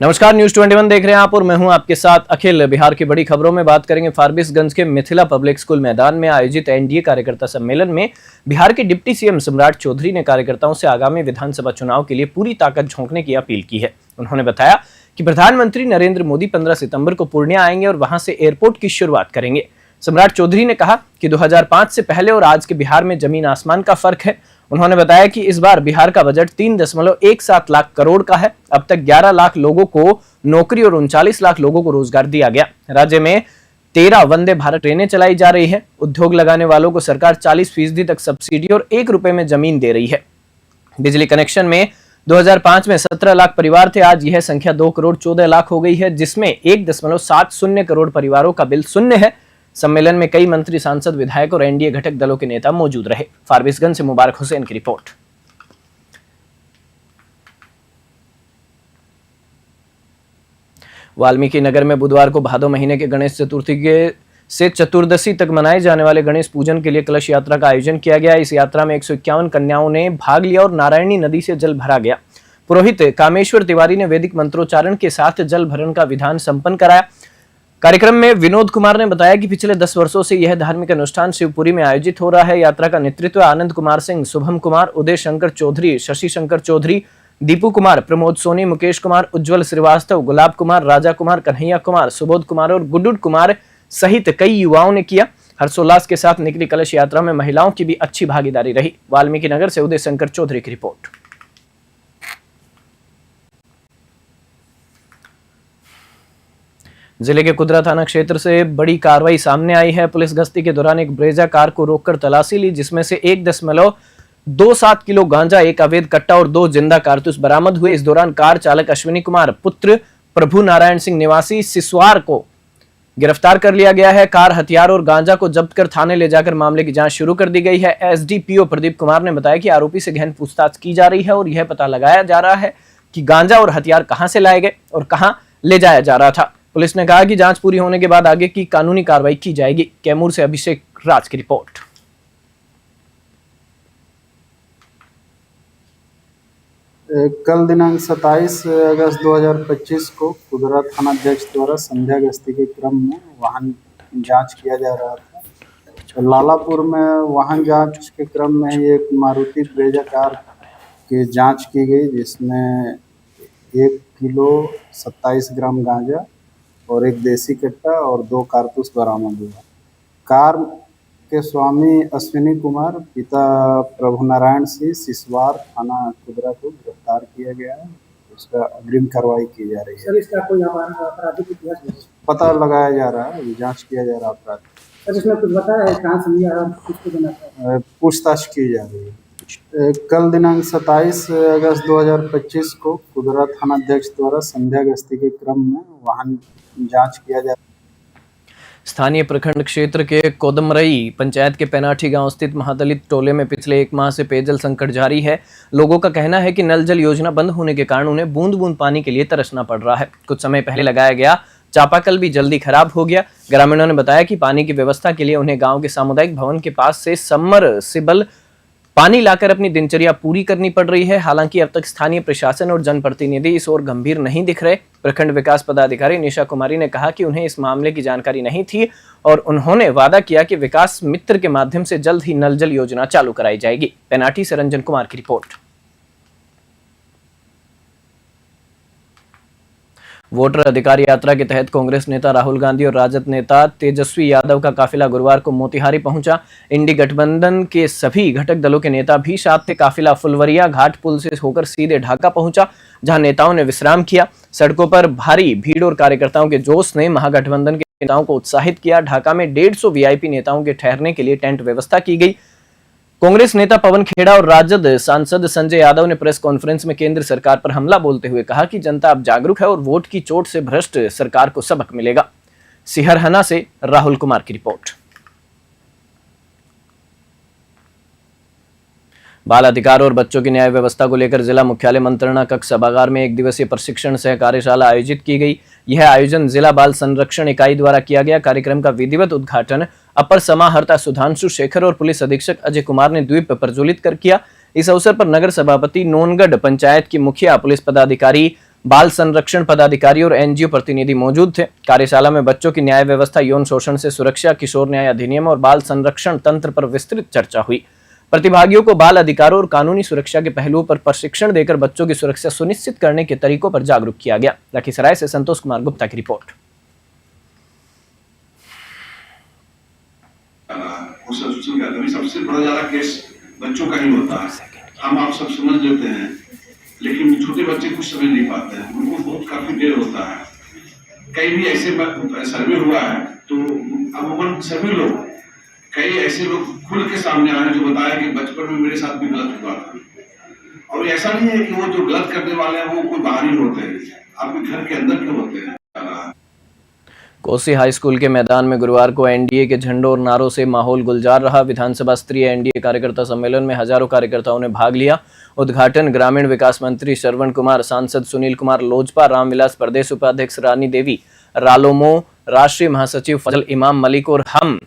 नमस्कार, न्यूज 21 देख रहे हैं आप और मैं हूं आपके साथ अखिल। बिहार की बड़ी खबरों में बात करेंगे। फारबिसगंज के मिथिला पब्लिक स्कूल मैदान में आयोजित एनडीए कार्यकर्ता सम्मेलन में बिहार के डिप्टी सीएम सम्राट चौधरी ने कार्यकर्ताओं से आगामी विधानसभा चुनाव के लिए पूरी ताकत झोंकने की अपील की है। उन्होंने बताया कि प्रधानमंत्री नरेंद्र मोदी 15 सितंबर को पूर्णिया आएंगे और वहां से एयरपोर्ट की शुरुआत करेंगे। सम्राट चौधरी ने कहा कि 2005 से पहले और आज के बिहार में जमीन आसमान का फर्क है। उन्होंने बताया कि इस बार बिहार का बजट 3.17 लाख करोड़ का है। अब तक 11 लाख लोगों को नौकरी और 39 लाख लोगों को रोजगार दिया गया। राज्य में 13 वंदे भारत ट्रेनें चलाई जा रही है। उद्योग लगाने वालों को सरकार 40% तक सब्सिडी और 1 रुपए में जमीन दे रही है। बिजली कनेक्शन में 2005 में 17 लाख परिवार थे, आज यह संख्या 2 करोड़ 14 लाख हो गई है, जिसमें 1.70 करोड़ परिवारों का बिल शून्य है। सम्मेलन में कई मंत्री, सांसद, विधायक और एनडीए घटक दलों के नेता मौजूद रहे। फारबिसगंज से मुबारक हुसैन की रिपोर्ट। वाल्मीकि नगर में बुधवार को भादो महीने के गणेश चतुर्थी से चतुर्दशी तक मनाए जाने वाले गणेश पूजन के लिए कलश यात्रा का आयोजन किया गया। इस यात्रा में 151 कन्याओं ने भाग लिया और नारायणी नदी से जल भरा गया। पुरोहित कामेश्वर तिवारी ने वैदिक मंत्रोच्चारण के साथ जल भरण का विधान संपन्न कराया। कार्यक्रम में विनोद कुमार ने बताया कि पिछले 10 वर्षों से यह धार्मिक अनुष्ठान शिवपुरी में आयोजित हो रहा है। यात्रा का नेतृत्व आनंद कुमार सिंह, शुभम कुमार, उदय शंकर चौधरी, शशि शंकर चौधरी, दीपू कुमार, प्रमोद सोनी, मुकेश कुमार, उज्जवल श्रीवास्तव, गुलाब कुमार, राजा कुमार, कन्हैया कुमार, सुबोध कुमार और गुड्डू कुमार सहित कई युवाओं ने किया। हर्षोल्लास के साथ निकली कलश यात्रा में महिलाओं की भी अच्छी भागीदारी रही। वाल्मीकि नगर से उदय शंकर चौधरी की रिपोर्ट। जिले के कुदरा थाना क्षेत्र से बड़ी कार्रवाई सामने आई है। पुलिस गश्ती के दौरान एक ब्रेजा कार को रोककर तलाशी ली, जिसमें से 1.27 किलो गांजा, एक अवैध कट्टा और 2 जिंदा कारतूस बरामद हुए। इस दौरान कार चालक अश्विनी कुमार पुत्र प्रभु नारायण सिंह निवासी सिसवार को गिरफ्तार कर लिया गया है। कार, हथियार और गांजा को जब्त कर थाने ले जाकर मामले की जांच शुरू कर दी गई है। एसडीपीओ प्रदीप कुमार ने बताया कि आरोपी से गहन पूछताछ की जा रही है और यह पता लगाया जा रहा है कि गांजा और हथियार कहां से लाए गए और कहां ले जाया जा रहा था। पुलिस ने कहा कि जांच पूरी होने के बाद आगे की कानूनी कार्रवाई की जाएगी। कैमूर से अभिषेक राज की रिपोर्ट। कल दिनांक 27 अगस्त 2025 को कुदरा थानाध्यक्ष द्वारा संध्या गश्ती के क्रम में वाहन जांच किया जा रहा था। तो लालापुर में वाहन जांच के क्रम में एक मारुति ब्रेजा कार की जांच की गई, जिसमें 1 किलो 27 ग्राम गांजा और एक देसी कट्टा और 2 कारतूस बरामद हुआ। कार के स्वामी अश्विनी कुमार, पिता प्रभु नारायण सिंह, सिसवार थाना कुदरा को गिरफ्तार किया गया है। उसका अग्रिम कार्रवाई की जा रही है। सर, इसका कोई आपराधिक इतिहास नहीं? पता लगाया जा रहा है, जांच किया जा रहा है अपराध। सर, इसमें कुछ बताया है कहाँ से लिया है और किसको देना है? पूछताछ की जा रही है। कल दिनांक 27 अगस्त 2025 को कुदरा थानाध्यक्ष द्वारा संध्या गश्ती के क्रम में वाहन जांच किया जा। स्थानीय प्रखंड क्षेत्र के कोदमरई पंचायत के पेनाठी गांव स्थित महादलित टोले में पिछले 1 माह से पेयजल संकट जारी है। लोगों का कहना है कि नल जल योजना बंद होने के कारण उन्हें बूंद बूंद पानी के लिए तरसना पड़ रहा है। कुछ समय पहले लगाया गया चापाकल भी जल्दी खराब हो गया। ग्रामीणों ने बताया कि पानी की व्यवस्था के लिए उन्हें गाँव के सामुदायिक भवन के पास से सबमर्सिबल पानी लाकर अपनी दिनचर्या पूरी करनी पड़ रही है। हालांकि अब तक स्थानीय प्रशासन और जनप्रतिनिधि इस ओर गंभीर नहीं दिख रहे। प्रखंड विकास पदाधिकारी निशा कुमारी ने कहा कि उन्हें इस मामले की जानकारी नहीं थी और उन्होंने वादा किया कि विकास मित्र के माध्यम से जल्द ही नल जल योजना चालू कराई जाएगी। पेनाठी से रंजन कुमार की रिपोर्ट। वोटर अधिकार यात्रा के तहत कांग्रेस नेता राहुल गांधी और राजद नेता तेजस्वी यादव का काफिला गुरुवार को मोतिहारी पहुंचा। इंडी गठबंधन के सभी घटक दलों के नेता भी साथ थे। काफिला फुलवरिया घाट पुल से होकर सीधे ढाका पहुंचा, जहां नेताओं ने विश्राम किया। सड़कों पर भारी भीड़ और कार्यकर्ताओं के जोश ने महागठबंधन के नेताओं को उत्साहित किया। ढाका में 150 वीआईपी नेताओं के ठहरने के लिए टेंट व्यवस्था की गई। कांग्रेस नेता पवन खेड़ा और राजद सांसद संजय यादव ने प्रेस कॉन्फ्रेंस में केंद्र सरकार पर हमला बोलते हुए कहा कि जनता अब जागरूक है और वोट की चोट से भ्रष्ट सरकार को सबक मिलेगा। सिहरहना से राहुल कुमार की रिपोर्ट। बाल अधिकार और बच्चों की न्याय व्यवस्था को लेकर जिला मुख्यालय मंत्रणा कक्ष सभागार में 1 दिवसीय प्रशिक्षण सह कार्यशाला आयोजित की गई। यह आयोजन जिला बाल संरक्षण इकाई द्वारा किया गया। कार्यक्रम का विधिवत उद्घाटन अपर समाहर्ता सुधांशु शेखर और पुलिस अधीक्षक अजय कुमार ने द्वीप प्रज्वलित कर किया। इस अवसर पर नगर सभापति नोनगढ़ पंचायत की मुखिया, पुलिस पदाधिकारी बाल संरक्षण पदाधिकारी और एनजीओ प्रतिनिधि मौजूद थे। कार्यशाला में बच्चों की न्याय व्यवस्था, यौन शोषण से सुरक्षा, किशोर न्याय अधिनियम और बाल संरक्षण तंत्र पर विस्तृत चर्चा हुई। प्रतिभागियों को बाल अधिकारों और कानूनी सुरक्षा के पहलुओं पर प्रशिक्षण देकर बच्चों की सुरक्षा सुनिश्चित करने के तरीकों पर जागरूक किया गया। लखीसराय से संतोष कुमार गुप्ता की रिपोर्ट। सबसे बड़ा ज्यादा केस बच्चों का ही होता है। हम आप सब समझ लेते हैं, लेकिन छोटे बच्चे कुछ समझ नहीं पाते हैं, उनको बहुत काफी देर होता है। कई भी ऐसे सर्वे हुआ है तो अमूमन सभी लोग, कई ऐसे लोग खुल के सामने आए जो बताया कि बचपन में मेरे साथ भी गलत हुआ था। और ऐसा नहीं है कि वो जो गलत करने वाले हैं वो कोई बाहरी होते हैं, आपके घर के अंदर के होते हैं। कोसी हाई स्कूल के मैदान में गुरुवार को एनडीए के झंडों और नारों से माहौल गुलजार रहा। विधानसभा स्तरीय एनडीए कार्यकर्ता सम्मेलन में हजारों कार्यकर्ताओं ने भाग लिया। उद्घाटन ग्रामीण विकास मंत्री श्रवण कुमार, सांसद सुनील कुमार लोजपा, रामविलास, प्रदेश उपाध्यक्ष रानी देवी, रालोमो राष्ट्रीय महासचिव फजल इमाम मलिक और हम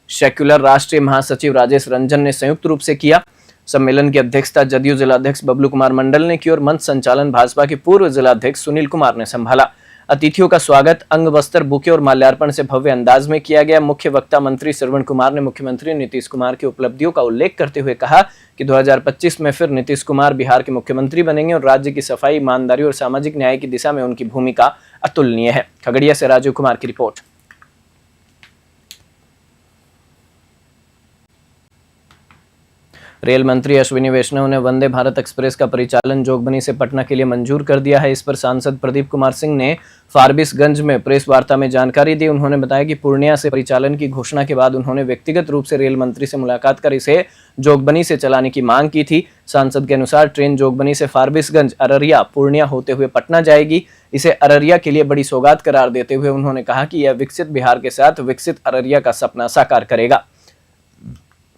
सेक्युलर राष्ट्रीय महासचिव राजेश रंजन ने संयुक्त रूप से किया। सम्मेलन की अध्यक्षता जदयू जिलाध्यक्ष बबलू कुमार मंडल ने की और मंच संचालन भाजपा के पूर्व जिलाध्यक्ष सुनील कुमार ने संभाला। अतिथियों का स्वागत अंग वस्त्र, बुके और माल्यार्पण से भव्य अंदाज में किया गया। मुख्य वक्ता मंत्री श्रवण कुमार ने मुख्यमंत्री नीतीश कुमार की उपलब्धियों का उल्लेख करते हुए कहा कि 2025 में फिर नीतीश कुमार बिहार के मुख्यमंत्री बनेंगे और राज्य की सफाई, ईमानदारी और सामाजिक न्याय की दिशा में उनकी भूमिका अतुलनीय है। खगड़िया से राजीव कुमार की रिपोर्ट। रेल मंत्री अश्विनी वैष्णव ने वंदे भारत एक्सप्रेस का परिचालन जोगबनी से पटना के लिए मंजूर कर दिया है। इस पर सांसद प्रदीप कुमार सिंह ने फारबिसगंज में प्रेस वार्ता में जानकारी दी। उन्होंने बताया कि पूर्णिया से परिचालन की घोषणा के बाद उन्होंने व्यक्तिगत रूप से रेल मंत्री से मुलाकात कर इसे जोगबनी से चलाने की मांग की थी। सांसद के अनुसार ट्रेन जोगबनी से फारबिसगंज, अररिया, पूर्णिया होते हुए पटना जाएगी। इसे अररिया के लिए बड़ी सौगात करार देते हुए उन्होंने कहा कि यह विकसित बिहार के साथ विकसित अररिया का सपना साकार करेगा।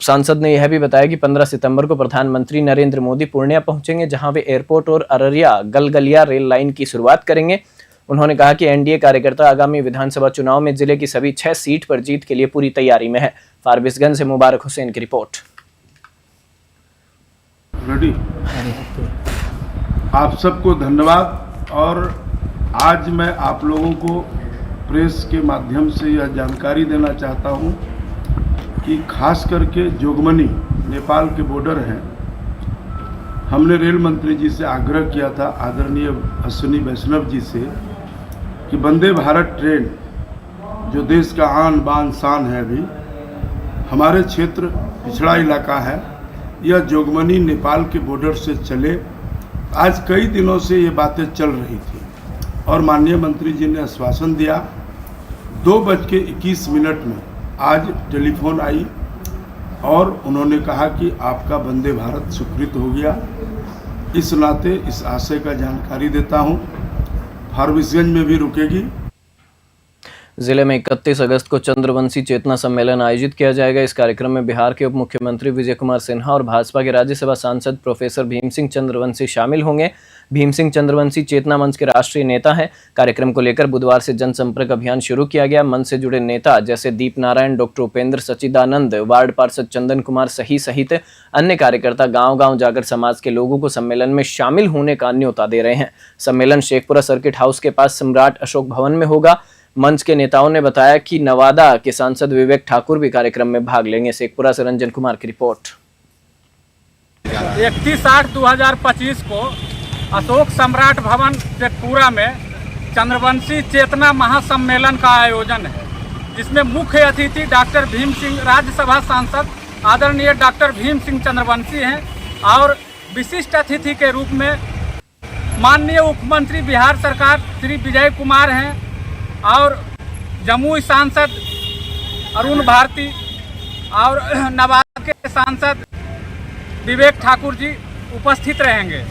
सांसद ने यह भी बताया कि 15 सितंबर को प्रधानमंत्री नरेंद्र मोदी पूर्णिया पहुंचेंगे, जहां वे एयरपोर्ट और अररिया गलगलिया रेल लाइन की शुरुआत करेंगे। उन्होंने कहा कि एनडीए कार्यकर्ता आगामी विधानसभा चुनाव में जिले की सभी 6 सीट पर जीत के लिए पूरी तैयारी में है। फारबिसगंज से मुबारक हुसैन की रिपोर्ट। रेडी। आप सबको धन्यवाद। और आज मैं आप लोगों को प्रेस के माध्यम से यह जानकारी देना चाहता हूं कि खास करके जोगबनी नेपाल के बॉर्डर हैं। हमने रेल मंत्री जी से आग्रह किया था, आदरणीय अश्विनी वैष्णव जी से, कि वंदे भारत ट्रेन जो देश का आन बान शान है, अभी हमारे क्षेत्र पिछड़ा इलाका है, यह जोगबनी नेपाल के बॉर्डर से चले। आज कई दिनों से ये बातें चल रही थी और माननीय मंत्री जी ने आश्वासन दिया। 2:21 में आज टेलीफोन आई और उन्होंने कहा कि आपका वंदे भारत स्वीकृत हो गया। इस नाते इस आशय का जानकारी देता हूं, फारबिसगंज में भी रुकेगी। जिले में 31 अगस्त को चंद्रवंशी चेतना सम्मेलन आयोजित किया जाएगा। इस कार्यक्रम में बिहार के उप मुख्यमंत्री विजय कुमार सिन्हा और भाजपा के राज्यसभा सांसद प्रोफेसर भीम सिंह चंद्रवंशी शामिल होंगे। भीम सिंह चंद्रवंशी चेतना मंच के राष्ट्रीय नेता हैं। कार्यक्रम को लेकर बुधवार से जनसंपर्क अभियान शुरू किया गया। मंच से जुड़े नेता जैसे दीप नारायण, डॉक्टर उपेंद्र सच्चिदानंद, वार्ड पार्षद चंदन कुमार सही सहित अन्य कार्यकर्ता गांव-गांव जाकर समाज के लोगों को सम्मेलन में शामिल होने का न्योता दे रहे हैं। सम्मेलन शेखपुरा सर्किट हाउस के पास सम्राट अशोक भवन में होगा। मंच के नेताओं ने बताया कि नवादा के सांसद विवेक ठाकुर भी कार्यक्रम में भाग लेंगे। शेखपुरा से रंजन कुमार की रिपोर्ट। 31/8/2025 को अशोक सम्राट भवन शेखपुरा में चंद्रवंशी चेतना महासम्मेलन का आयोजन है, जिसमें मुख्य अतिथि डॉक्टर भीम सिंह, राज्यसभा सांसद आदरणीय डॉक्टर भीम सिंह चंद्रवंशी हैं और विशिष्ट अतिथि के रूप में माननीय मुख्यमंत्री बिहार सरकार श्री विजय कुमार हैं और जमुई सांसद अरुण भारती और नवादा के सांसद विवेक ठाकुर जी उपस्थित रहेंगे।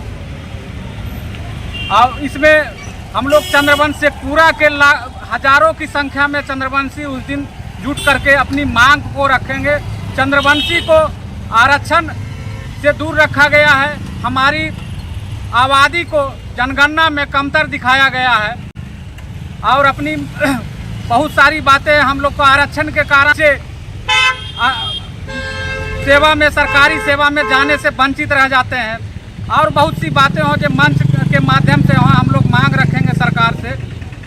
और इसमें हम लोग चंद्रवंशी शेखपुरा के हजारों की संख्या में चंद्रवंशी उस दिन जुट करके अपनी मांग को रखेंगे। चंद्रवंशी को आरक्षण से दूर रखा गया है, हमारी आबादी को जनगणना में कमतर दिखाया गया है और अपनी बहुत सारी बातें हम लोग को आरक्षण के कारण से सेवा में, सरकारी सेवा में जाने से वंचित रह जाते हैं और बहुत सी बातें हो जो मंच के माध्यम से हम लोग मांग रखें।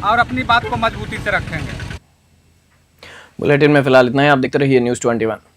और अपनी बात को मजबूती से रखेंगे। बुलेटिन में फिलहाल इतना ही। आप देखते रहिए News 21।